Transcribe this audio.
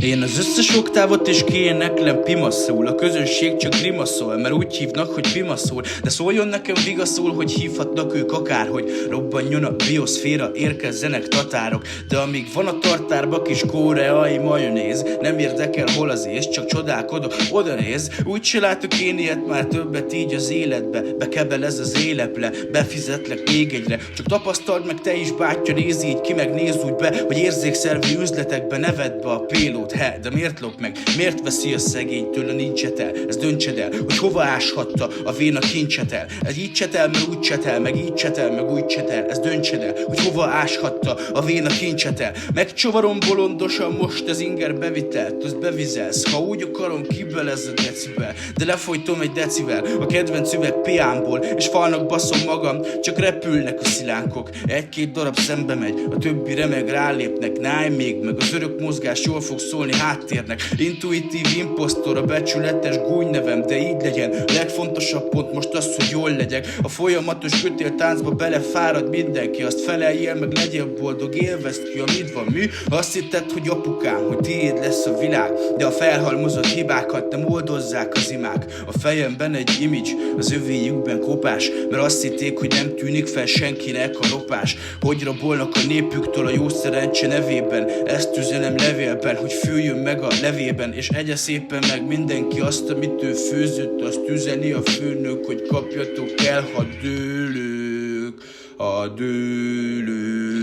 Én az összes oktávot is kiéneklem pimaszul. A közönség csak grimaszol, mert úgy hívnak, hogy pimaszul. De szóljon nekem vigaszul, hogy hívhatnak ők akárhogy. Robbanjon a bioszféra, érkezzenek tatárok. De amíg van a tartárba kis koreai majonéz, nem érdekel hol az ész, csak csodálkodok, oda néz. Úgy se látok én ilyet már többet így az életbe. Bekebel ez az éleple, befizetlek még egyre. Csak tapasztald meg te is, bátya, néz így ki, meg nézz úgy be, hogy érzékszervi üzletekbe ne vedd be a pélót. De miért lop meg? Miért veszi a szegénytől a nincset el? Ez döntse el, hogy hova áshatta a véna kincset el. Ez így csetel, meg úgy csetel, meg így csetel, meg úgy csetel. Ez döntse el, hogy hova áshatta a véna kincset el. Megcsavarom bolondosan most az inger bevitelt, azt bevizelsz. Ha úgy akarom, kibelez a decibel. De lefolytom egy decivel a kedvenc üveg piámból, és falnak baszom magam, csak repülnek a szilánkok. Egy-két darab szembe megy, a többi remeg rálépnek. Náj még, meg az örök mozgás jól fog szólni háttérnek. Intuitív imposztor, a becsületes gúnynevem, de így legyen. A legfontosabb pont most az, hogy jól legyek. A folyamatos kötéltáncba belefárad mindenki, azt feleljél, meg legyél boldog, élvezd ki, amit van mű. Azt hitted, hogy apukám, hogy tiéd lesz a világ, de a felhalmozott hibákat nem oldozzák az imák. A fejemben egy image, az övéjükben kopás, mert azt hitték, hogy nem tűnik fel senkinek a lopás. Hogy rabolnak a népüktől a jó szerencse nevében. Ezt üzenem levélben, hogy főjön meg a levében, és egye szépen meg mindenki azt, amit ő főzött, azt üzeni a főnök, hogy kapjatok el, ha dőlök, a dőlök.